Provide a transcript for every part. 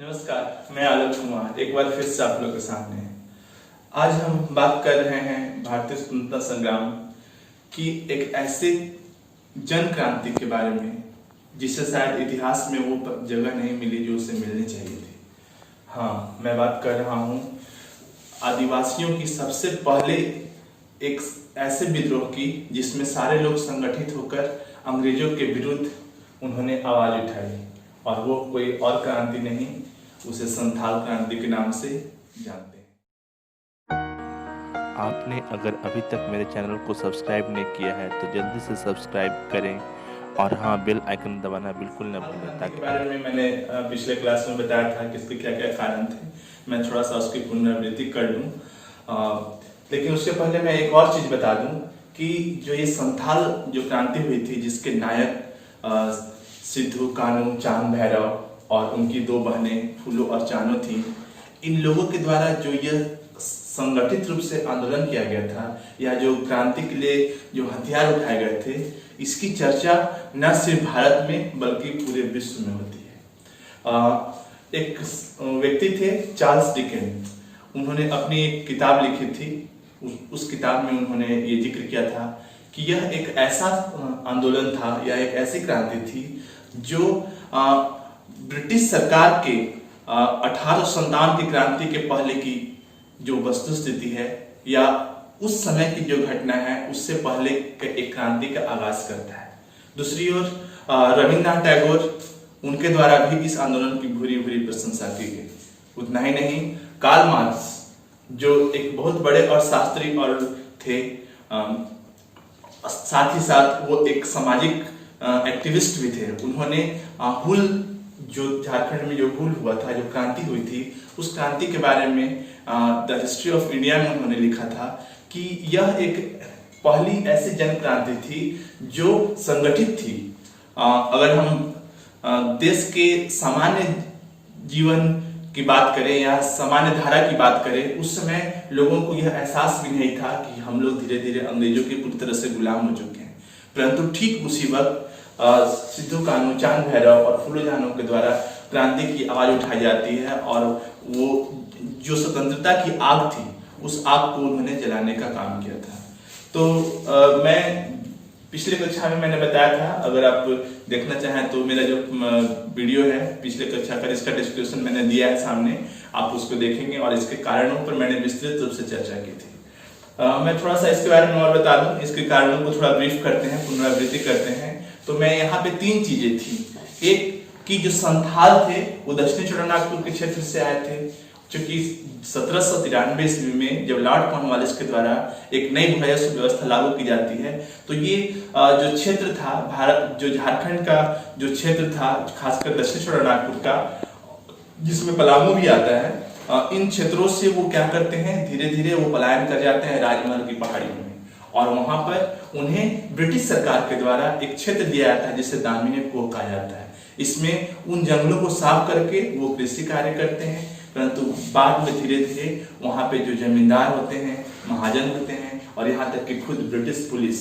नमस्कार, मैं आलोक कुमार एक बार फिर से आप लोगों के सामने। आज हम बात कर रहे हैं भारतीय स्वतंत्रता संग्राम की एक ऐसे जन क्रांति के बारे में जिसे शायद इतिहास में वो जगह नहीं मिली जो उसे मिलनी चाहिए थी। हाँ, मैं बात कर रहा हूँ आदिवासियों की सबसे पहले एक ऐसे विद्रोह की जिसमें सारे लोग संगठित होकर अंग्रेजों के विरुद्ध उन्होंने आवाज उठाई, और वो कोई और क्रांति नहीं, उसे संथाल क्रांति के नाम से जानते हैं। आपने अगर अभी तक मेरे चैनल को सब्सक्राइब नहीं किया है तो जल्दी से सब्सक्राइब करें और हाँ, बेल आइकन दबाना बिल्कुल न भूलें। ताकि बारे में मैंने पिछले क्लास में बताया था कि इसके क्या क्या कारण थे, मैं थोड़ा सा उसकी पुनरावृत्ति कर लूँ। लेकिन उसके पहले मैं एक और चीज बता दूं कि जो ये संथाल जो क्रांति हुई थी जिसके नायक सिद्धू कानू चांद भैरव और उनकी दो बहनें फूलो और चानो थी, इन लोगों के द्वारा जो यह संगठित रूप से आंदोलन किया गया था या जो क्रांति के लिए जो हथियार उठाए गए थे, इसकी चर्चा न सिर्फ भारत में बल्कि पूरे विश्व में होती है। एक व्यक्ति थे चार्ल्स डिकेंस, उन्होंने अपनी एक किताब लिखी थी। उस किताब में उन्होंने ये जिक्र किया था कि यह एक ऐसा आंदोलन था या एक ऐसी क्रांति थी जो ब्रिटिश सरकार के 1857 की क्रांति के पहले की जो वस्तु स्थिति है या उस समय की जो घटना है उससे पहले एक क्रांति का आगाज करता है। दूसरी ओर रविन्द्रनाथ टैगोर, उनके द्वारा भी इस आंदोलन की भूरी भूरी प्रशंसा की गई। उतना ही नहीं, कार्ल मार्क्स जो एक बहुत बड़े और शास्त्री और थे, साथ ही साथ वो एक सामाजिक एक्टिविस्ट भी थे। उन्होंने हुल जो झारखंड में जो हुल हुआ था, जो क्रांति हुई थी, उस क्रांति के बारे में द हिस्ट्री ऑफ इंडिया में उन्होंने लिखा था कि यह एक पहली ऐसी जन क्रांति थी जो संगठित थी। अगर हम देश के सामान्य जीवन की बात करें या सामान्य धारा की बात करें, उस समय लोगों को यह एहसास भी नहीं था कि हम लोग धीरे धीरे अंग्रेजों के पूरी तरह से गुलाम हो चुके हैं। परंतु ठीक उसी वक्त सिद्धू कानू चांद भैरव और फूलो जानों के द्वारा क्रांति की आवाज उठाई जाती है और वो जो स्वतंत्रता की आग थी उस आग को उन्होंने जलाने का काम किया था। तो मैं पिछले कक्षा में मैंने बताया था, अगर आप देखना चाहें तो मेरा जो वीडियो है पिछले कक्षा का, इसका डिस्क्रिप्शन मैंने दिया है सामने, आप उसको देखेंगे और इसके कारणों पर मैंने विस्तृत रूप से चर्चा की थी। मैं थोड़ा सा इसके बारे में और बता दूं, इसके कारणों को थोड़ा ब्रीफ करते हैं, पुनरावृत्ति करते हैं। तो मैं यहाँ पे तीन चीजें थी। एक कि जो संथाल थे वो दक्षिणी छोटानागपुर के क्षेत्र से आए थे, क्योंकि 1793 ईस्वी में जब लॉर्ड कॉर्नवालिस के द्वारा एक नई भूराजस्व व्यवस्था लागू की जाती है तो ये जो क्षेत्र था भारत, जो झारखंड का जो क्षेत्र था, खासकर दक्षिण छोटानागपुर का जिसमें पलामू भी आता है, इन क्षेत्रों से वो क्या करते हैं, धीरे धीरे वो पलायन कर जाते हैं राजमहल की पहाड़ियों में, और वहां पर उन्हें ब्रिटिश सरकार के द्वारा एक क्षेत्र दिया जाता है जिसे दामिनी कोह कहा जाता है। इसमें उन जंगलों को साफ करके वो कृषि कार्य करते हैं, परंतु बाद में धीरे धीरे वहां पे जो जमींदार होते हैं, महाजन होते हैं और यहाँ तक कि खुद ब्रिटिश पुलिस,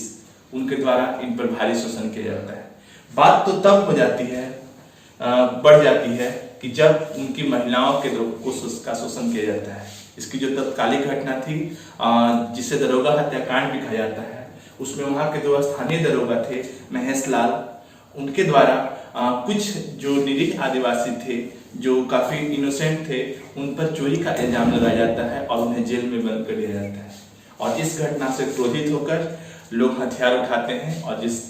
उनके द्वारा इन पर भारी शोषण किया जाता है। बात तो तब हो जाती है, बढ़ जाती है कि जब उनकी महिलाओं के का शोषण किया जाता है। इसकी जो तत्कालिक घटना थी जिसे दरोगा हत्याकांड भी कहा जाता है, उसमें वहां के दो स्थानीय दरोगा थे महेश लाल, उनके द्वारा कुछ जो निरीह आदिवासी थे जो काफी इनोसेंट थे उन पर चोरी का इल्जाम लगाया जाता है और उन्हें जेल में बंद कर दिया जाता है। और इस घटना से क्रोधित होकर लोग हथियार उठाते हैं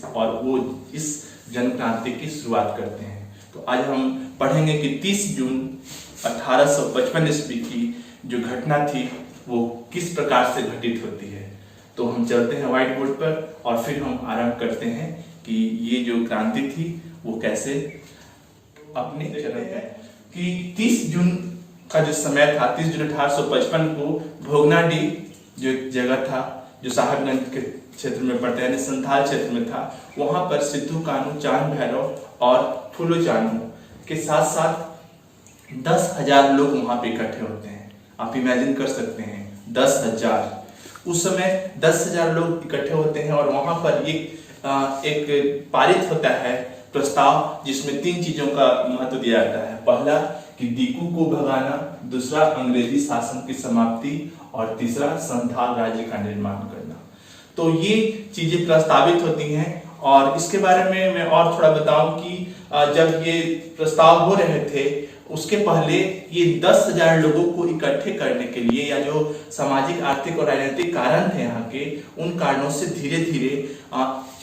और वो इस जन क्रांति की शुरुआत करते हैं। तो आज हम पढ़ेंगे कि 30 जून 1855 ईस्वी की जो घटना थी वो किस प्रकार से घटित होती है। तो हम चलते हैं व्हाइट बोर्ड पर और फिर हम आरंभ करते हैं कि ये जो क्रांति थी वो कैसे अपने चरण पे कि 30 जून का जो समय था, 30 जून 1855 को भोगनाडी जो एक जगह था जो साहबगंज के क्षेत्र में पड़ता है, यानी संथाल क्षेत्र में था, वहां पर सिद्धू कानू चांद भैरव और फूलो चानू के साथ साथ 10,000 लोग वहां पे इकट्ठे होते हैं। आप इमेजिन कर सकते हैं 10,000, उस समय 10,000 लोग इकट्ठे होते हैं और वहां पर एक पारित होता है प्रस्ताव जिसमें तीन चीजों का महत्व दिया जाता है। पहला कि कि दीकू को भगाना, दूसरा अंग्रेजी शासन की समाप्ति और तीसरा संथाल राज्य का निर्माण करना। तो ये चीजें प्रस्तावित होती हैं। और इसके बारे में मैं और थोड़ा बताऊं कि जब ये प्रस्ताव हो रहे थे उसके पहले ये 10,000 लोगों को इकट्ठे करने के लिए, या जो सामाजिक, आर्थिक और राजनीतिक कारण थे यहाँ के, उन कारणों से धीरे धीरे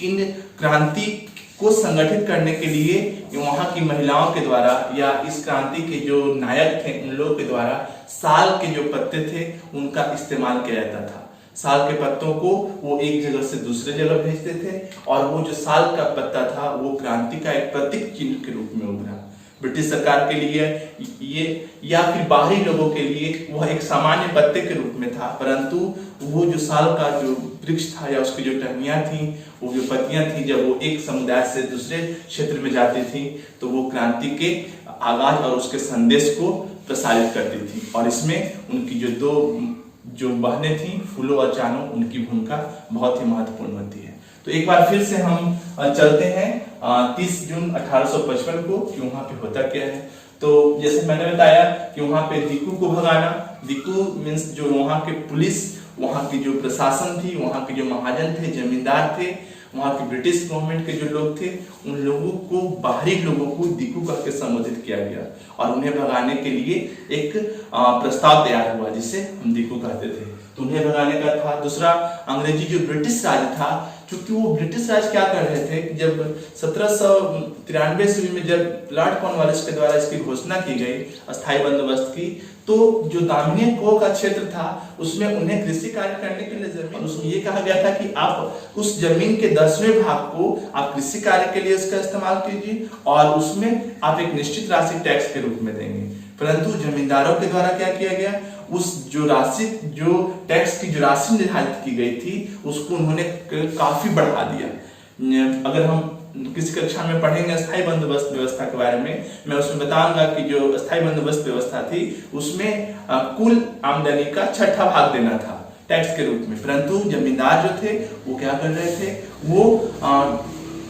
इन क्रांति को संगठित करने के लिए वहाँ की महिलाओं के द्वारा या इस क्रांति के जो नायक थे उन लोगों के द्वारा साल के जो पत्ते थे उनका इस्तेमाल किया जाता था। साल के पत्तों को वो एक जगह से दूसरे जगह भेजते थे और वो जो साल का पत्ता था वो क्रांति का एक प्रतीक चिन्ह के रूप में उभरा। ब्रिटिश सरकार के लिए ये या फिर बाहरी लोगों के लिए वह एक सामान्य पत्ते के रूप में था, परंतु वो जो साल का जो वृक्ष था या उसकी जो टहनियाँ थी, वो जो पत्तियां थी, जब वो एक समुदाय से दूसरे क्षेत्र में जाती थी तो वो क्रांति के आगाज और उसके संदेश को प्रसारित करती थी। और इसमें उनकी जो बहनें थी, फूलो और चानो, उनकी भूमिका बहुत ही महत्वपूर्ण होती है। तो एक बार फिर से हम चलते हैं 30 जून 1855 को कि वहाँ पे होता क्या है। तो जैसे मैंने बताया कि वहाँ पे दीकू को भगाना, दीकू मीन्स जो वहाँ के पुलिस, वहाँ की जो प्रशासन थी, वहाँ के जो महाजन थे, जमींदार थे, वहाँ के ब्रिटिश गवर्नमेंट के जो लोग थे, उन लोगों को, बाहरी लोगों को दीकू कह के संबोधित किया गया और उन्हें भगाने के लिए एक प्रस्ताव तैयार हुआ जिसे हम दीकू कहते थे। तो उन्हें भगाने का था। दूसरा, अंग्रेजी जो ब्रिटिश राज था, क्योंकि वो ब्रिटिश राज क्या कर रहे थे, जब 1793 ईस्वी में जब लॉर्ड कॉर्नवालिस के द्वारा इसकी घोषणा की गई अस्थायी बंदोबस्त की, तो जो दामिनी को का क्षेत्र था उसमें उन्हें कृषि कार्य करने के लिए जमीन, उसमें ये कहा गया था कि आप उस जमीन के 10वें भाग को आप कृषि कार्य के लिए उसका इस्तेमाल कीजिए और उसमें आप एक निश्चित राशि टैक्स के रूप में देंगे। परंतु जमींदारों के द्वारा क्या किया गया, उस जो राशि, जो टैक्स की जो राशि निर्धारित की गई थी उसको उन्होंने काफी बढ़ा दिया। अगर हम किसी कक्षा में पढ़ेंगे अस्थायी बंदोबस्त व्यवस्था के बारे में, मैं उसमें बताऊंगा कि जो अस्थायी बंदोबस्त व्यवस्था थी उसमें कुल आमदनी का 6ठा भाग देना था टैक्स के रूप में। परंतु जमींदार जो थे वो क्या कर रहे थे, वो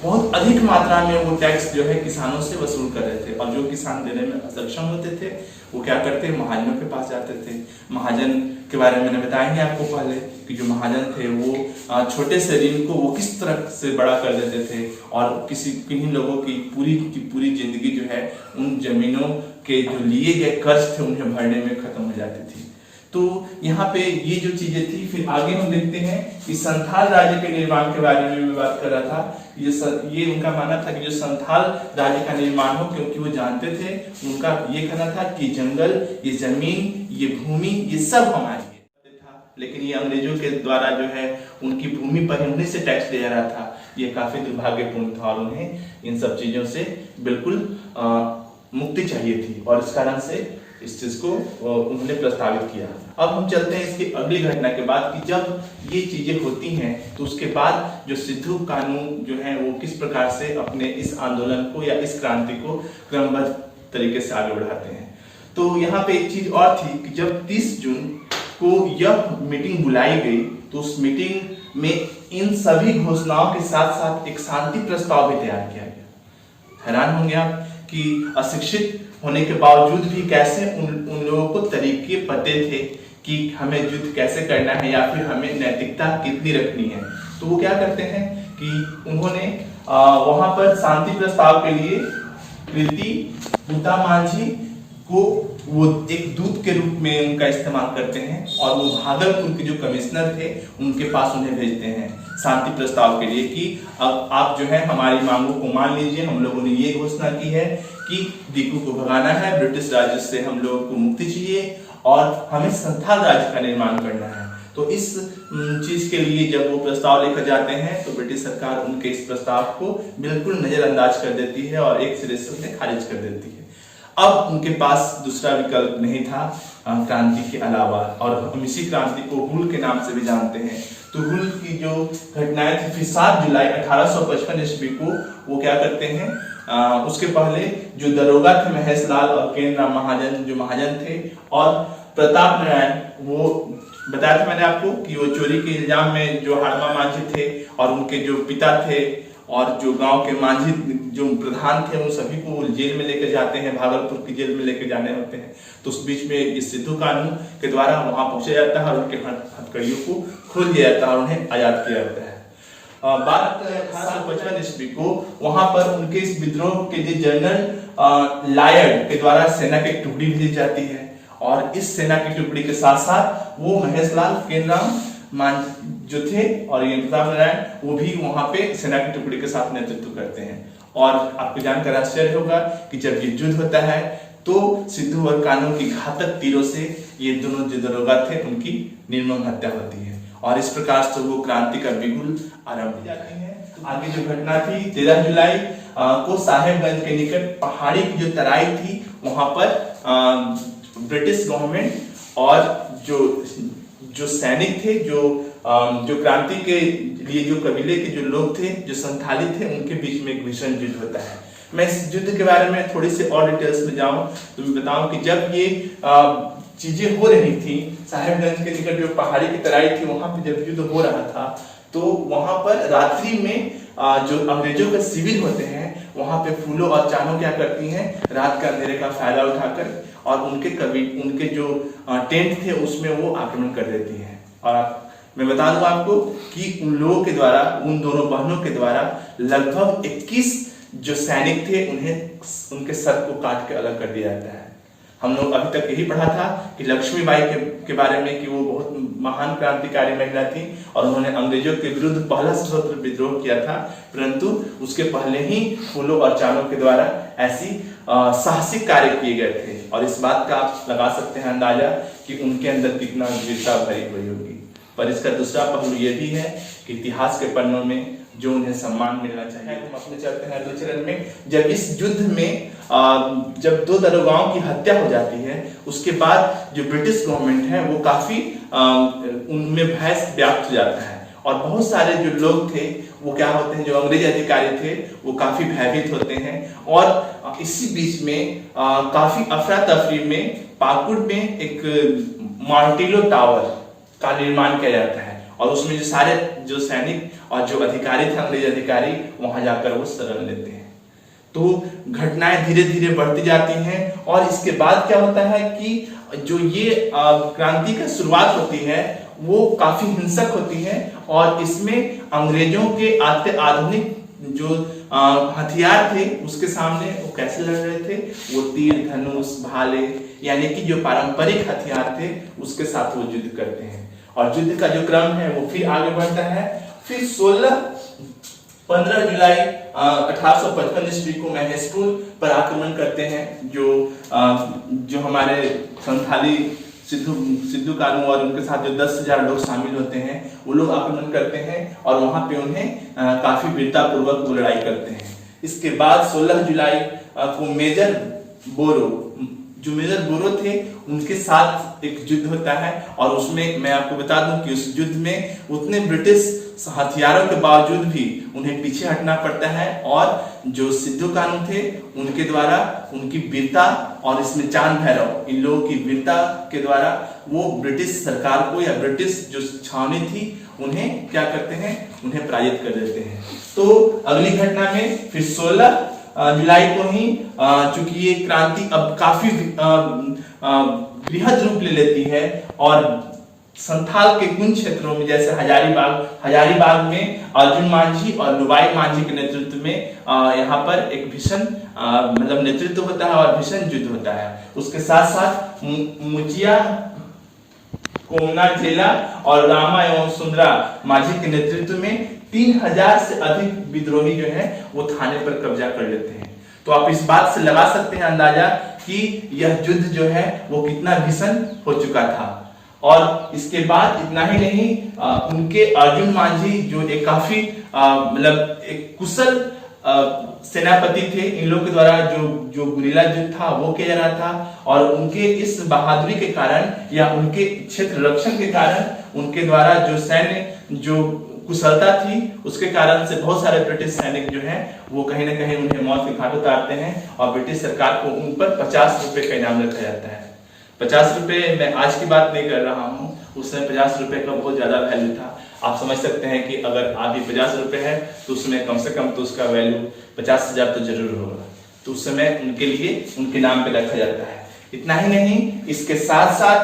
बहुत अधिक मात्रा में वो टैक्स जो है किसानों से वसूल कर रहे थे और जो किसान देने में असक्षम होते थे वो क्या करते, महाजनों के पास जाते थे। महाजन के बारे में मैंने बताएंगे आपको पहले कि जो महाजन थे वो छोटे से ऋण को वो किस तरह से बड़ा कर देते थे और किन्हीं लोगों की पूरी जिंदगी जो है उन जमीनों के जो लिए गए कर्ज थे उन्हें भरने में खत्म हो जाती थी। तो यहाँ पे ये जो चीजें थी। फिर आगे हम देखते हैं कि संथाल राज्य के निर्माण के बारे में मैं बात कर रहा था। ये उनका मानना था कि जो संथाल राज्य का निर्माण हो, क्योंकि वो जानते थे, उनका ये कहना था कि जंगल, ये जमीन, ये भूमि, ये सब हमारी था। लेकिन ये अंग्रेजों के द्वारा जो है उनकी भूमि पर उन्हीं से टैक्स लिया जा रहा था। ये काफी दुर्भाग्यपूर्ण था और उन्हें इन सब चीजों से बिल्कुल मुक्ति चाहिए थी और इस कारण से इस चीज को उन्होंने प्रस्तावित किया। अब हम चलते हैं इसकी अगली घटना के बाद कि जब ये चीजें होती हैं तो उसके बाद जो सिद्धू कानून जो है वो किस प्रकार से अपने इस आंदोलन को या इस क्रांति को क्रमबद्ध तरीके से आगे बढ़ाते हैं। तो यहाँ पे एक चीज और थी कि जब 30 जून को यह मीटिंग बुलाई गई तो उस मीटिंग में इन सभी घोषणाओं के साथ साथ एक शांति प्रस्ताव भी तैयार किया गया। हैरान होंगे आप कि अशिक्षित होने के बावजूद भी कैसे उन लोगों को तरीके पते थे कि हमें युद्ध कैसे करना है या फिर हमें नैतिकता कितनी रखनी है। तो वो क्या करते हैं कि उन्होंने वहां पर शांति प्रस्ताव के लिए कृति बूता मांझी को वो एक दूत के रूप में उनका इस्तेमाल करते हैं और वो भागलपुर के जो कमिश्नर थे उनके पास उन्हें भेजते हैं शांति प्रस्ताव के लिए कि अब आप जो है हमारी मांगों को मान लीजिए। हम लोगों ने ये घोषणा की है कि दीकू को भगाना है, ब्रिटिश राज्य से हम लोगों को मुक्ति चाहिए और हमें संथाल राज्य का निर्माण करना है। तो इस चीज के लिए जब वो प्रस्ताव लेकर जाते हैं तो ब्रिटिश सरकार उनके इस प्रस्ताव को बिल्कुल नजरअंदाज कर देती है और एक सिरे से उन्हें खारिज कर देती है। अब उनके पास दूसरा विकल्प नहीं था क्रांति के अलावा, और हम इसी क्रांति को हुल के नाम से भी जानते हैं। तो हुल की जो घटनाएं थी, फिर 7 जुलाई 1855 ईस्वी को वो क्या करते हैं, उसके पहले जो दरोगा थे महेश लाल और केनराम महाजन जो महाजन थे और प्रताप नारायण, वो बताया था मैंने आपको कि वो चोरी के इल्जाम में जो हाड़मा मांझी थे और उनके जो पिता थे और जो गांव के मांझी जो प्रधान थे उन सभी को जेल में लेकर जाते हैं, भागलपुर की जेल में लेकर जाने होते हैं। तो उस बीच में इस सिद्धू कानू के द्वारा वहां पहुंचा जाता है और उनके हथकड़ियों को खोल दिया जाता है और उन्हें आजाद किया जाता है। बात 1855 ईस्वी को वहां पर उनके इस विद्रोह के लिए जनरल लायड के द्वारा सेना की एक टुकड़ी भेजी जाती है और इस सेना की टुकड़ी के साथ साथ वो महेश लाल केनराम मान जो थे और ये प्रताप नारायण वो भी वहां पे सेना की टुकड़ी के साथ नेतृत्व करते हैं। और आपको जानकर आश्चर्य होगा कि जब ये युद्ध होता है तो सिद्धू और कानू की घातक तीरों से ये दोनों जो दरोगा थे उनकी निर्मम हत्या होती है और इस प्रकार से वो क्रांति का बिगुल आरंभ हो जाती है। आगे जो घटना थी 13 जुलाई को साहेबगंज के निकट पहाड़ी की जो तराई थी वहां पर ब्रिटिश गवर्नमेंट और जो सैनिक थे जो क्रांति के लिए जो कबीले के जो लोग थे जो संथाली थे उनके बीच में एक भीषण युद्ध होता है। मैं इस युद्ध के बारे में थोड़ी सी और डिटेल्स में जाऊं तो मैं बताऊं कि जब ये चीजें हो रही थी साहेबगंज के निकट जो पहाड़ी की तराई थी वहां पे जब युद्ध हो रहा था तो वहां पर रात्रि में जो अंग्रेजों के शिविर होते हैं वहां पे फूलों और चानों क्या करती हैं रात के अंधेरे का फायदा उठाकर और उनके जो टेंट थे उसमें वो आक्रमण कर देती हैं। और मैं बता दूं आपको कि उन लोगों के द्वारा उन दोनों बहनों के द्वारा लगभग 21 जो सैनिक थे उन्हें उनके सर को काट के अलग कर दिया जाता है। हम लोग अभी तक यही पढ़ा था कि लक्ष्मीबाई के बारे में कि वो बहुत महान क्रांतिकारी महिला थी और उन्होंने अंग्रेजों के विरुद्ध पहला सशस्त्र विद्रोह किया था, परंतु उसके पहले ही फूलों और चानों के द्वारा ऐसी साहसिक कार्य किए गए थे और इस बात का आप लगा सकते हैं अंदाजा कि उनके अंदर कितना वीरता भरी हुई होगी। पर इसका दूसरा पहलू ये भी है कि इतिहास के पन्नों में जो उन्हें सम्मान मिलना चाहिए। हम अपने चलते हैं अगले चरण में। जब इस युद्ध में जब 2 दरोगाओं की हत्या हो जाती है उसके बाद जो ब्रिटिश गवर्नमेंट है वो काफी उनमें भय व्याप्त हो जाता है और बहुत सारे जो लोग थे वो क्या होते हैं जो अंग्रेज अधिकारी थे वो काफी भयभीत होते हैं और इसी बीच में काफी अफरा तफरी में पाकुड़ में एक मार्टिलो टावर का निर्माण किया जाता है और उसमें जो सारे जो सैनिक और जो अधिकारी थे अंग्रेज अधिकारी वहां जाकर वो शरण लेते हैं। तो घटनाएं धीरे धीरे बढ़ती जाती हैं और इसके बाद क्या होता है कि जो ये क्रांति की शुरुआत होती है वो काफी हिंसक होती है और इसमें अंग्रेजों के अत्याधुनिक जो हथियार थे उसके सामने वो कैसे लड़ रहे थे, वो तीर धनुष भाले यानी कि जो पारंपरिक हथियार थे उसके साथ वो युद्ध करते हैं और युद्ध का जो क्रम है वो फिर आगे बढ़ता है। फिर 15 जुलाई 1855 ईस्वी को महेशपुर पर आक्रमण करते हैं जो हमारे संथाली सिद्धू कानू और उनके साथ जो 10,000 लोग शामिल होते हैं वो लोग आक्रमण करते हैं और वहां पे उन्हें काफी वीरता पूर्वक वो लड़ाई करते हैं। इसके बाद 16 जुलाई को मेजर बोरो थे उनके साथ एक युद्ध होता है और उसमें मैं आपको बता दूं कि उस युद्ध में उतने ब्रिटिश हथियारों के बावजूद भी उन्हें पीछे हटना पड़ता है और जो सिद्धू कानू थे उनके द्वारा उनकी वीरता और इसमें चांद भैरव इन लोगों की वीरता के द्वारा वो ब्रिटिश सरकार को या ब्रिटिश जो छावनी थी उन्हें क्या करते हैं, उन्हें पराजित कर देते हैं। तो अगली घटना में फिर 16 जुलाई को ही चूंकि ये क्रांति अब काफी बृहद रूप ले लेती है और संथाल के कुछ क्षेत्रों में जैसे हजारीबाग में अर्जुन मांझी और लुबाई मांझी के नेतृत्व में यहाँ पर एक भीषण मतलब नेतृत्व होता है और भीषण युद्ध होता है। उसके साथ साथ मुचिया कोमना चेला और रामा एवं सुंदरा मांझी के नेतृत्व में 3000 से अधिक विद्रोही जो है वो थाने पर कब्जा कर लेते हैं। तो आप इस बात से लगा सकते हैं अंदाजा कि यह युद्ध जो है वो कितना भीषण हो चुका था। और इसके बाद इतना ही नहीं उनके अर्जुन मांझी जो एक काफी मतलब एक कुशल सेनापति थे, इन लोगों के द्वारा जो गुरिल्ला युद्ध था वो किया जा रहा था और उनके इस बहादुरी के कारण या उनके क्षेत्र रक्षण के कारण उनके द्वारा जो सैन्य जो कुशलता थी उसके कारण से बहुत सारे ब्रिटिश सैनिक जो हैं वो कहीं ना कहीं उन्हें मौत के घाट उतारते हैं और ब्रिटिश सरकार को उन पर 50 रुपए का इनाम रखा जाता है। 50 रुपए मैं आज की बात नहीं कर रहा हूँ, उस समय 50 रुपए का बहुत ज्यादा वैल्यू था। आप समझ सकते हैं कि अगर अभी 50 रुपए है तो उसमें कम से कम तो उसका वैल्यू 50,000 तो जरूर होगा। तो उस समय उनके लिए उनके नाम पे रखा जाता है। इतना ही नहीं, इसके साथ साथ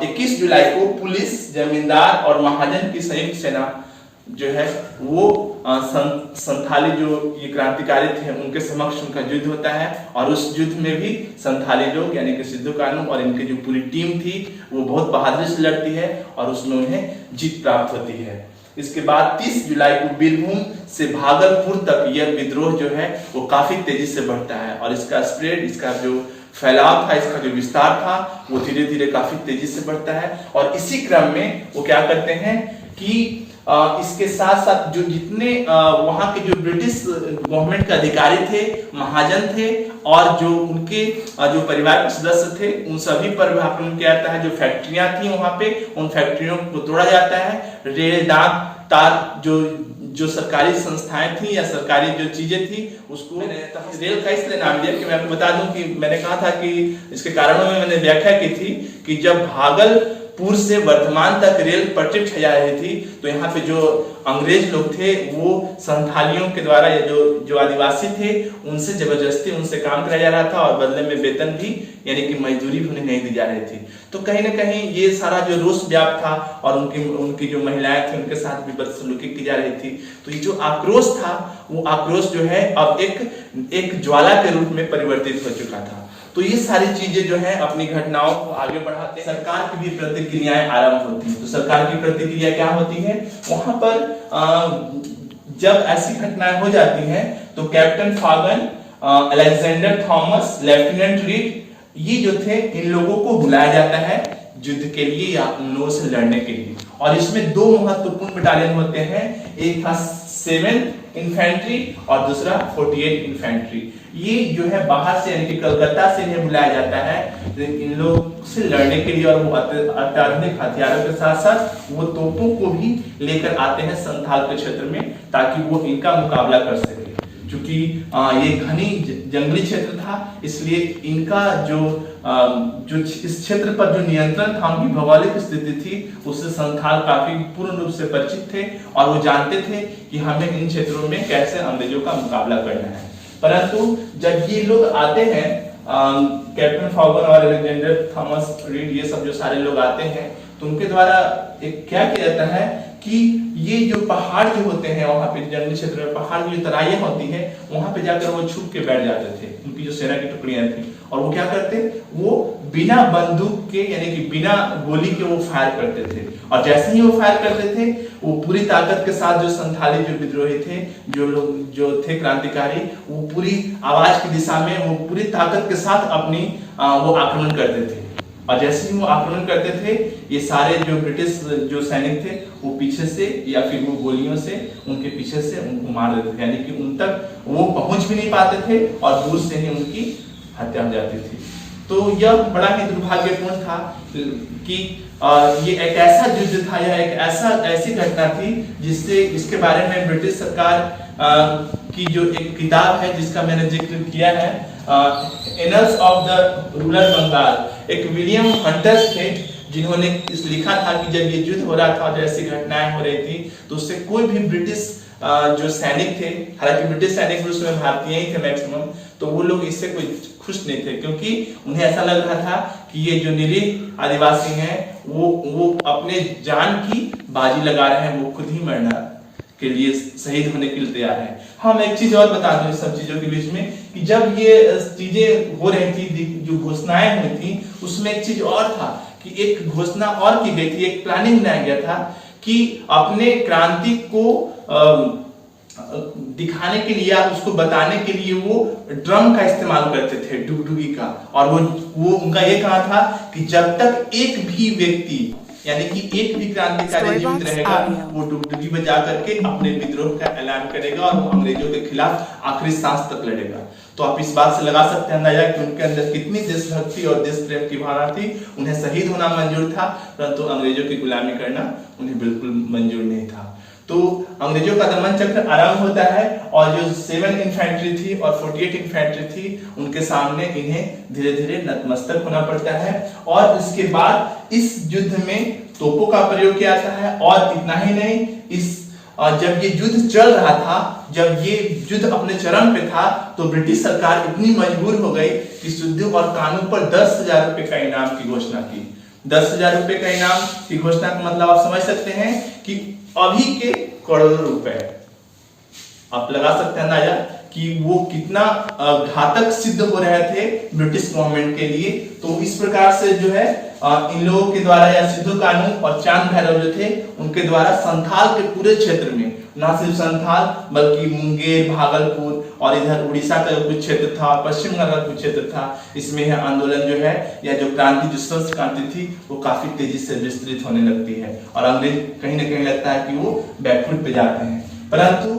21 जुलाई को पुलिस, जमींदार और महाजन की संयुक्त सेना जो है वो संथाली जो ये क्रांतिकारी थे उनके समक्ष उनका युद्ध होता है और उस युद्ध में भी संथाली लोग यानी कि सिद्धू कानू और इनकी जो पूरी टीम थी वो बहुत बहादुरी से लड़ती है और उसमें उन्हें जीत प्राप्त होती है। इसके बाद 30 जुलाई को बीरभूम से भागलपुर तक यह विद्रोह जो है वो काफी तेजी से बढ़ता है और इसका स्प्रेड, इसका जो फैलाव था, इसका जो विस्तार था वो धीरे धीरे काफी तेजी से बढ़ता है। और इसी क्रम में वो क्या करते हैं कि इसके साथ साथ जो जितने वहां के जो ब्रिटिश गवर्नमेंट के अधिकारी थे, महाजन थे और जो उनके जो परिवार के सदस्य थे उन सभी पर आक्रमण किया जाता है। जो फैक्ट्रियां थी वहां पे उन फैक्ट्रियों को तोड़ा जाता है। रेल, डाक, तार जो सरकारी संस्थाएं थी या सरकारी जो चीजें थी उसको रेल का इसलिए नाम दिया कि मैं आपको बता दूं कि मैंने कहा था कि इसके कारणों में मैंने व्याख्या की थी कि जब भागलपुर से वर्धमान तक रेल पटरी बिछाई जा रही थी तो यहाँ पे जो अंग्रेज लोग थे वो संथालियों के द्वारा या जो आदिवासी थे उनसे जबरदस्ती उनसे काम कराया जा रहा था और बदले में वेतन भी यानी कि मजदूरी भी उन्हें नहीं दी जा रही थी। तो कहीं ना कहीं ये सारा जो रोष व्याप्त था और उनकी जो महिलाएं थी उनके साथ भी बदसलूकी की जा रही थी। तो ये जो आक्रोश था वो आक्रोश जो है अब एक ज्वाला के रूप में परिवर्तित हो चुका था। तो ये सारी चीजें जो है अपनी घटनाओं को आगे बढ़ाते हैं। सरकार की भी प्रतिक्रियाएं आरंभ होती हैं। तो सरकार की प्रतिक्रिया क्या होती है, वहां पर जब ऐसी घटनाएं हो जाती हैं तो captain Fagan, Alexander Thomas, lieutenant Reid, ये जो थे इन लोगों को बुलाया जाता है युद्ध के लिए या उन लोगों से लड़ने के लिए। और इसमें दो महत्वपूर्ण बटालियन होते हैं, एक था 7th इन्फेंट्री और दूसरा 48 इन्फेंट्री। ये जो है बाहर से यानी कि कलकत्ता से इन्हें बुलाया जाता है इन लोग से लड़ने के लिए और वो अत्याधुनिक हथियारों के साथ साथ वो तोपों को भी लेकर आते हैं संथाल के क्षेत्र में ताकि वो इनका मुकाबला कर सके। क्योंकि ये घनी जंगली क्षेत्र था इसलिए इनका जो इस क्षेत्र पर जो नियंत्रण था, उनकी भौगोलिक स्थिति थी उससे संथाल काफी पूर्ण रूप से परिचित थे और वो जानते थे कि हमें इन क्षेत्रों में कैसे अंग्रेजों का मुकाबला करना है। परंतु जब ये लोग आते हैं, कैप्टन फॉगन और अलेक्जेंडर थॉमस रीड ये सब जो सारे लोग आते हैं तो उनके द्वारा एक क्या किया जाता है कि ये जो पहाड़ जो होते हैं वहां पे जंगली क्षेत्र में पहाड़ की जो तराइयां होती है वहां पे जाकर वो छुप के बैठ जाते थे। उनकी जो सेना की टुकड़ियां थी और वो क्या करते, वो बिना बंदूक के यानी कि बिना गोली के वो फायर करते थे और जैसे ही वो फायर करते थे वो पूरी ताकत के साथ जो संथाली जो विद्रोही थे, जो लोग जो थे क्रांतिकारी, वो पूरी आवाज की दिशा में वो पूरी ताकत के साथ अपनी वो आक्रमण करते थे। और जैसे ही वो आक्रमण करते थे ये सारे जो ब्रिटिश जो सैनिक थे वो पीछे से या फिर वो गोलियों से उनके पीछे से उनको मार देते थे, यानी कि उन तक वो पहुंच भी नहीं पाते थे और दूर से ही उनकी हत्या हो जाती थी। तो यह बड़ा ही दुर्भाग्यपूर्ण था कि ये एक ऐसा युद्ध था, यह एक ऐसी घटना थी जिससे इसके बारे में ब्रिटिश सरकार की जो एक किताब है जिसका मैंने जिक्र किया है, annals of the rural Bengal, एक विलियम हंटर्स थे जिन्होंने इस लिखा था कि जब ये युद्ध हो रहा था, जैसी घटनाएं हो रही थी तो उससे कोई भी ब्रिटिश जो सैनिक थे, हालांकि ब्रिटिश सैनिक भी उसमें भारतीय ही थे मैक्सिमम, तो वो लोग इससे कोई खुश नहीं थे क्योंकि उन्हें ऐसा लग रहा था कि ये जो निरीह आदिवासी हैं वो अपने जान की बाजी लगा रहे हैं, वो खुद ही मरना के लिए शहीद होने के लिए तैयार है। हम एक चीज और बता दूं इस सब चीजों के बीच में कि जब ये चीजें हो रही थी, जो घोषणाएं हुई थी, उसमें एक चीज और था कि एक घोषणा और की गई थी, एक प्लानिंग बनाया गया था कि अपने क्रांति को दिखाने के लिए, उसको बताने के लिए वो ड्रम का इस्तेमाल करते थे, डुगडुगी का। और वो उनका ये कहा था कि जब तक एक भी व्यक्ति यानी कि एक भी क्रांतिकारी जीवित रहेगा वो डुगडुगी बजा करके अपने विद्रोह का ऐलान करेगा और वो अंग्रेजों के खिलाफ आखिरी सांस तक लड़ेगा। तो आप इस बात से लगा सकते हैं अंदाजा कि उनके अंदर कितनी देशभक्ति और देश प्रेम की भावना थी। उन्हें शहीद होना मंजूर था परंतु अंग्रेजों की गुलामी करना उन्हें बिल्कुल मंजूर नहीं था। तो अंग्रेजों का दमन चक्र आरंभ होता है और जो 7 इन्फेंट्री थी और 48 इन्फेंट्री थी उनके सामने इन्हें धीरे धीरे नतमस्तक होना पड़ता है। और इसके बाद इस युद्ध में तोपों का प्रयोग किया जाता है। और इतना ही नहीं, इस जब ये युद्ध चल रहा था, जब ये युद्ध अपने चरम पे था, तो ब्रिटिश सरकार इतनी मजबूर हो गई कि सुखदेव और कानू पर 10,000 रुपए का इनाम की घोषणा की। 10,000 रुपए का इनाम की घोषणा का मतलब आप समझ सकते हैं कि अभी के करोड़ों रुपए। आप लगा सकते हैं अंदाजा कि वो कितना घातक सिद्ध हो रहे थे ब्रिटिश गवर्नमेंट के लिए। तो इस प्रकार से जो है इन लोगों के द्वारा, या सिद्धू कानू और चांद भैरव जो थे, उनके द्वारा संथाल के पूरे क्षेत्र में, ना सिर्फ संथाल बल्कि मुंगेर, भागलपुर और इधर उड़ीसा का कुछ क्षेत्र था, पश्चिम बंगाल का कुछ क्षेत्र था, इसमें यह आंदोलन जो है, या जो क्रांति, जो सशस्त्र क्रांति थी, वो काफी तेजी से विस्तृत होने लगती है और अंग्रेज कहीं ना कहीं लगता है कि वो बैकफुट पे जाते हैं। परंतु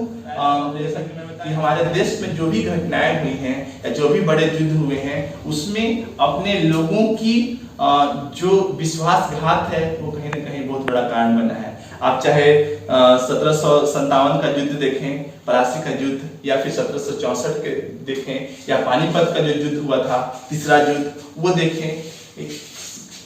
जैसा कि हमारे देश में जो भी घटनाएं हुई हैं या जो भी बड़े युद्ध हुए हैं, उसमें अपने लोगों की जो विश्वासघात है वो कहीं ना कहीं बहुत बड़ा कारण बना है। आप चाहे 1757 का युद्ध देखें, पलासी का युद्ध, या फिर 1764 के देखें, या पानीपत का जो युद्ध हुआ था, तीसरा युद्ध, वो देखें।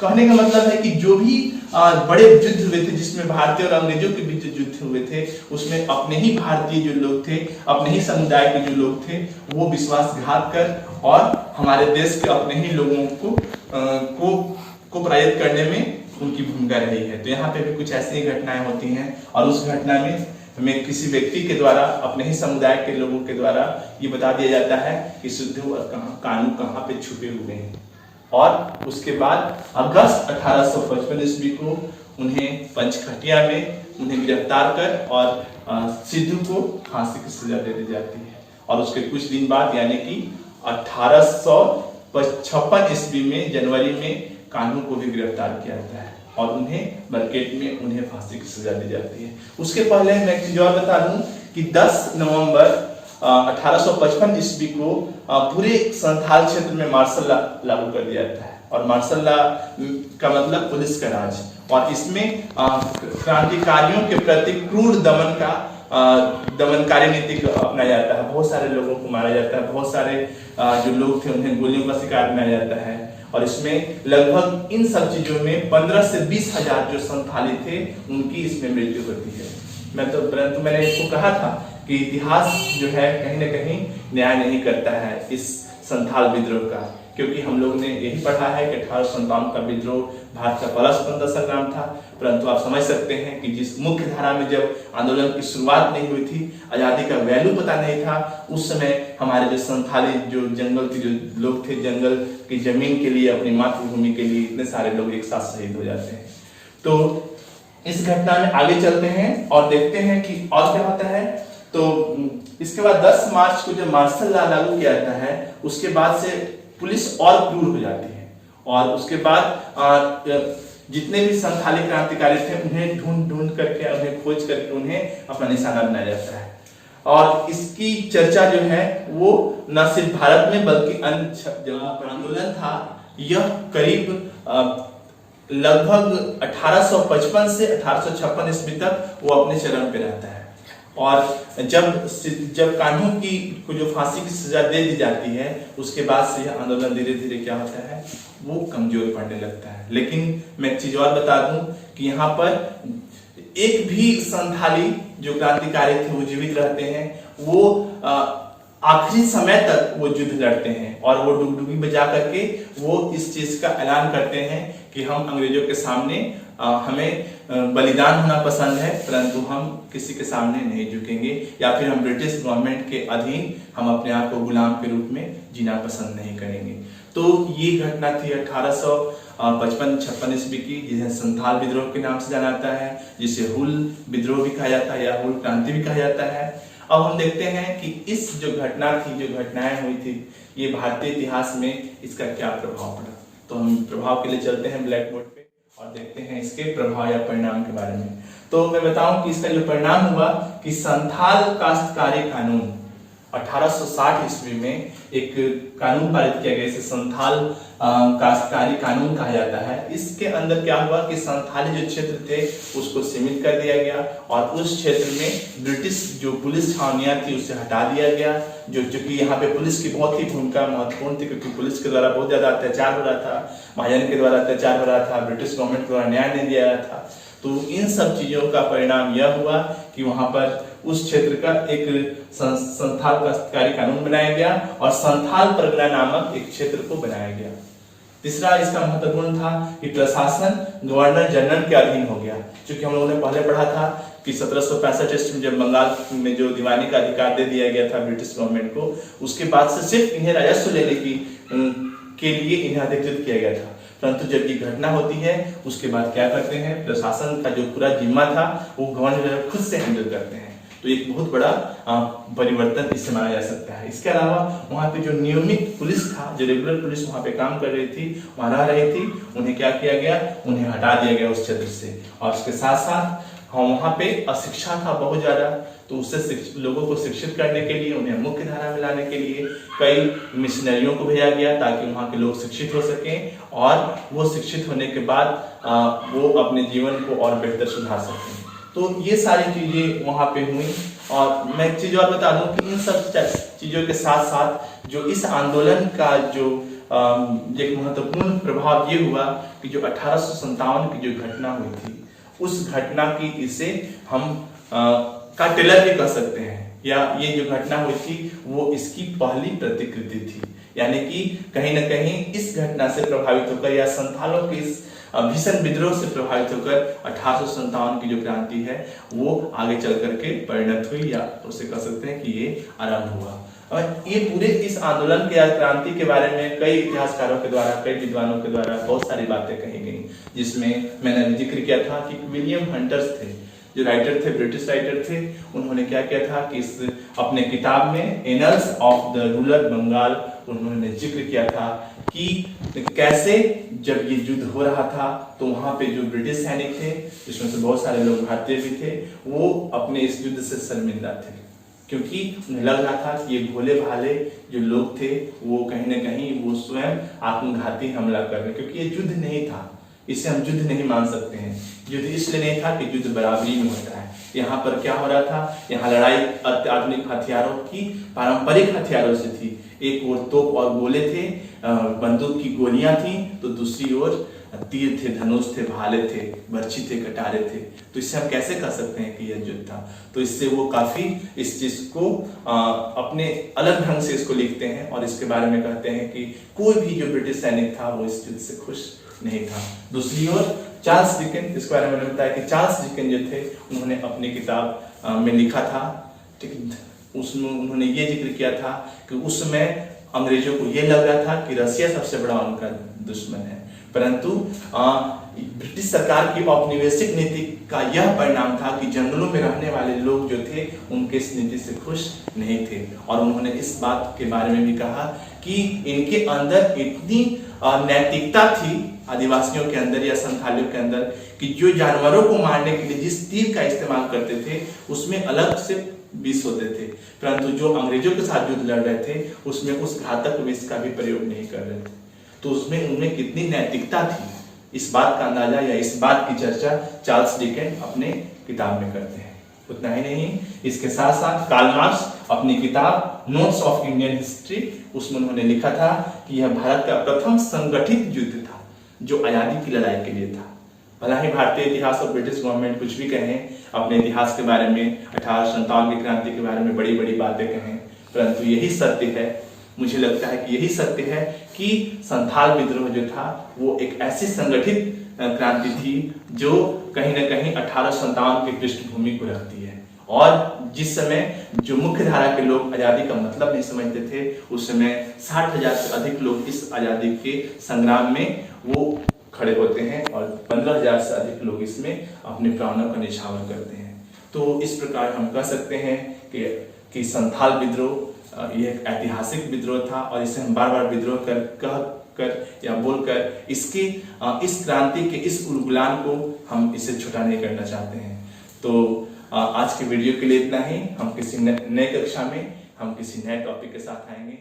कहने का मतलब है कि जो भी बड़े युद्ध हुए थे जिसमें भारतीय और अंग्रेजों के बीच युद्ध हुए थे, उसमें अपने ही भारतीय जो लोग थे, अपने ही समुदाय के जो लोग थे, वो विश्वासघात कर और हमारे देश के अपने ही लोगों को पराजित करने में उनकी भूमिका रही है। तो यहाँ पे भी कुछ ऐसी ही घटनाएं होती हैं और उस घटना में हमें किसी व्यक्ति के द्वारा, अपने ही समुदाय के लोगों के द्वारा ये बता दिया जाता है कि सुखदेव और कानू कहाँ पे छुपे हुए हैं। और उसके बाद अगस्त 1855 ईस्वी को उन्हें पंचकटिया में उन्हें गिरफ्तार कर और सिद्धू को फांसी की सजा दे दी जाती है। और उसके कुछ दिन बाद यानी कि 1856 ईस्वी में जनवरी में कानू को भी गिरफ्तार किया जाता है और उन्हें बरकेट में उन्हें फांसी की सजा दी जाती है। उसके पहले मैं एक चीज और बता दूं कि 10 नवंबर 1855 ईस्वी को पूरे संथाल क्षेत्र में मार्शल लॉ लागू कर दिया जाता है। और मार्शल लॉ का मतलब पुलिस का राज, और इसमें क्रांतिकारियों के प्रति क्रूर दमनकारी नीति अपनाया जाता है। बहुत सारे लोगों को मारा जाता है, बहुत सारे जो लोग थे उन्हें गोलियों का शिकार बनाया जाता है। और इसमें लगभग इन सब चीजों में 15 से 20 हजार जो संथाली थे उनकी इसमें मृत्यु होती है। परंतु मैंने इसको कहा था कि इतिहास जो है कहीं ना कहीं न्याय नहीं करता है इस संथाल विद्रोह का, क्योंकि हम लोग ने यही पढ़ा है कि 1857 का विद्रोह भारत का पहला स्वतंत्रता संग्राम था। परंतु आप समझ सकते हैं कि जिस मुख्य धारा में जब आंदोलन की शुरुआत नहीं हुई थी, आजादी का वैल्यू पता नहीं था, उस समय हमारे जो संथाली जो जंगल के जो लोग थे, जंगल की जमीन के लिए, अपनी मातृभूमि के लिए इतने सारे लोग एक साथ शहीद हो जाते हैं। तो इस घटना में आगे चलते हैं और देखते हैं कि और क्या होता है। तो इसके बाद 10 मार्च को जब मार्शल लॉ लागू किया जाता है, उसके बाद से पुलिस और क्रूर हो जाती है और उसके बाद जितने भी संथाली क्रांतिकारी थे उन्हें ढूंढ करके, उन्हें खोज करके उन्हें अपना निशाना बनाया जाता है। और इसकी चर्चा जो है वो न सिर्फ भारत में बल्कि अन्य जगहों पर आंदोलन था। यह करीब लगभग 1855 से 1856 ईस्वी तक वो अपने चरम पे रहता है। और जब कानू को जो फांसी की सजा दे दी जाती है, उसके बाद से यह आंदोलन धीरे धीरे क्या होता है, वो कमजोर पड़ने लगता है। लेकिन मैं एक चीज और बता दूं कि यहाँ पर एक भी संथाली जो क्रांतिकारी थे वो जीवित रहते हैं। वो आखिरी समय तक वो युद्ध लड़ते हैं और वो डुगडुगी बजा करके वो इस चीज का ऐलान करते हैं कि हम अंग्रेजों के सामने हमें बलिदान होना पसंद है, परंतु हम किसी के सामने नहीं झुकेंगे, या फिर हम ब्रिटिश गवर्नमेंट के अधीन हम अपने आप को गुलाम के रूप में जीना पसंद नहीं करेंगे। तो ये घटना थी 1855-56 ईस्वी की, जिसे संथाल विद्रोह के नाम से जाना जाता है, जिसे हुल विद्रोह भी कहा जाता है या हुल क्रांति भी कहा जाता है। अब हम देखते हैं कि इस जो घटना थी, जो घटनाएं हुई थी, ये भारतीय इतिहास में इसका क्या प्रभाव पड़ा। तो हम प्रभाव के लिए चलते हैं ब्लैक बोर्ड पे और देखते हैं इसके प्रभाव या परिणाम के बारे में। तो मैं बताऊं कि इसका जो परिणाम हुआ कि संथाल काश्तकारी कानून 1860 ईस्वी में एक कानून पारित किया गया, इसे संथाल काश्तकारी कानून कहा जाता है। इसके अंदर क्या हुआ कि संथाली जो क्षेत्र थे उसको सीमित कर दिया गया और उस क्षेत्र में ब्रिटिश जो पुलिस छावनियां थी उसे हटा दिया गया, जो कि यहाँ पे पुलिस की बहुत ही भूमिका महत्वपूर्ण थी, क्योंकि पुलिस के द्वारा बहुत ज्यादा अत्याचार हो रहा था, महाजन के द्वारा अत्याचार हो रहा था, ब्रिटिश गवर्नमेंट द्वारा न्याय नहीं दिया रहा था। तो इन सब चीजों का परिणाम यह हुआ कि वहां पर उस क्षेत्र का एक संथाल काश्तकारी कानून बनाया गया और संथाल परगना नामक एक क्षेत्र को बनाया गया। तीसरा इसका महत्वपूर्ण था कि प्रशासन गवर्नर जनरल के अधीन हो गया, क्योंकि हम लोगों ने पहले पढ़ा था कि 1765 ईस्वी में जब बंगाल में जो दीवानी का अधिकार दे दिया गया था ब्रिटिश गवर्नमेंट को, उसके बाद से सिर्फ इन्हें राजस्व लेने के लिए इन्हें अधिकृत किया गया था। परंतु जब ये घटना होती है उसके बाद क्या करते हैं, प्रशासन का जो पूरा जिम्मा था वो गवर्नर खुद से हैंडल करते हैं। तो एक बहुत बड़ा परिवर्तन इससे माना जा सकता है। इसके अलावा वहाँ पे जो नियमित पुलिस था, जो रेगुलर पुलिस वहाँ पे काम कर रही थी, वहाँ रह रही थी, उन्हें क्या किया गया, उन्हें हटा दिया गया उस क्षेत्र से। और उसके साथ साथ वहाँ पे अशिक्षा था बहुत ज्यादा, तो उससे लोगों को शिक्षित करने के लिए, उन्हें मुख्य धारा में लाने के लिए कई मिशनरियों को भेजा गया ताकि वहाँ के लोग शिक्षित हो सकें और वो शिक्षित होने के बाद वो अपने जीवन को और बेहतर सुधार सकें। तो ये सारी चीजें वहाँ पे हुई। और मैं एक चीज और बता दूं कि इन सब चीजों के साथ साथ जो इस आंदोलन का जो एक महत्वपूर्ण प्रभाव ये हुआ कि जो 1857 की जो घटना हुई थी, उस घटना की इसे हम का टेलर भी कह सकते हैं, या ये जो घटना हुई थी वो इसकी पहली प्रतिकृति थी। यानी कि कहीं ना कहीं इस घटना से प्रभावित होकर या संथालों की इस भीषण विद्रोह से प्रभावित होकर 1857 की जो क्रांति है वो आगे चल करके परिणत हुई, या उसे कह सकते हैं कि ये आरंभ हुआ। और ये पूरे इस आंदोलन के या क्रांति के बारे में कई इतिहासकारों के द्वारा, कई विद्वानों के द्वारा बहुत सारी बातें कही गई, जिसमें मैंने जिक्र किया था कि विलियम हंटर्स थे, जो राइटर थे, ब्रिटिश राइटर थे। उन्होंने क्या किया था कि इस अपने किताब में annals of the rural Bengal उन्होंने जिक्र किया था कि कैसे जब ये युद्ध हो रहा था तो वहां पे जो ब्रिटिश सैनिक थे, जिसमें से बहुत सारे लोग भारतीय भी थे, वो अपने इस युद्ध से शर्मिंदा थे, क्योंकि उन्हें लग रहा था कि ये भोले भाले जो लोग थे वो कहीं ना कहीं वो स्वयं आत्मघाती हमला कर रहे, क्योंकि ये युद्ध नहीं था, इसे हम युद्ध नहीं मान सकते हैं। युद्ध इसलिए नहीं था कि युद्ध बराबरी में होता है। यहाँ पर क्या हो रहा था, यहाँ लड़ाई अत्याधुनिक हथियारों की, पारंपरिक हथियारों से थी। एक ओर तोप और गोले थे, बंदूक की गोलियां थी, तो दूसरी ओर तीर थे, धनुष थे, भाले थे, बर्छी थे, कटारे थे। तो इससे हम कैसे कह सकते हैं कि यह युद्ध था। तो इससे वो काफी इस चीज को अपने अलग ढंग से इसको लिखते हैं और इसके बारे में कहते हैं कि कोई भी जो ब्रिटिश सैनिक था वो इस युद्ध से खुश नहीं था। दूसरी ओर चार्ल्स डिकेन, इसके बारे में मैंने बताया कि चार्ल्स डिकेन जो थे उन्होंने अपनी किताब में लिखा था, ठीक, उसमें उन्होंने ये जिक्र किया था कि उस समय अंग्रेजों को ये लग रहा था कि रसिया सबसे बड़ा उनका दुश्मन है, परंतु ब्रिटिश सरकार की औपनिवेशिक नीति का यह परिणाम था कि जंगलों में रहने वाले लोग जो थे उनके इस नीति से खुश नहीं थे। और उन्होंने इस बात के बारे में भी कहा कि इनके अंदर इतनी नैतिकता थी, आदिवासियों के अंदर या संथालियों के अंदर, कि जो जानवरों को मारने के लिए जिस तीर का इस्तेमाल करते थे उसमें अलग से विष होते थे, परंतु जो अंग्रेजों के साथ युद्ध लड़ रहे थे उसमें उस घातक विष का भी प्रयोग नहीं कर रहे थे। तो उसमें उनमें कितनी नैतिकता थी, इस बात का अंदाजा या इस बात की चर्चा चार्ल्स डिकेन अपने किताब में करते हैं। उतना ही नहीं, इसके साथ साथ कार्ल मार्क्स अपनी किताब नोट्स ऑफ इंडियन हिस्ट्री, उसमें उन्होंने लिखा था कि यह भारत का प्रथम संगठित युद्ध था जो आजादी की लड़ाई के लिए था। भला ही भारतीय इतिहास और ब्रिटिश गवर्नमेंट कुछ भी कहें अपने इतिहास के बारे में, 1857 की क्रांति के बारे में बड़ी बड़ी बातें कहें, परंतु यही सत्य है, मुझे लगता है कि यही सत्य है कि संथाल विद्रोह जो था वो एक ऐसी संगठित क्रांति थी जो कहीं ना कहीं 1857 की पृष्ठभूमि को रखती है। और जिस समय जो मुख्य धारा के लोग आजादी का मतलब नहीं समझते थे, उस समय 60,000 से अधिक लोग इस आजादी के संग्राम में वो खड़े होते हैं और 15,000 से अधिक लोग इसमें अपने प्राणों का न्यौछावर करते हैं। तो इस प्रकार हम कह सकते हैं कि संथाल विद्रोह यह एक ऐतिहासिक विद्रोह था और इसे हम बार बार विद्रोह कर या बोलकर इसकी इस क्रांति के इस उलगुलान को हम इसे छोटा नहीं करना चाहते हैं। तो आज के वीडियो के लिए इतना ही। हम किसी नए कक्षा में हम किसी नए टॉपिक के साथ आएंगे।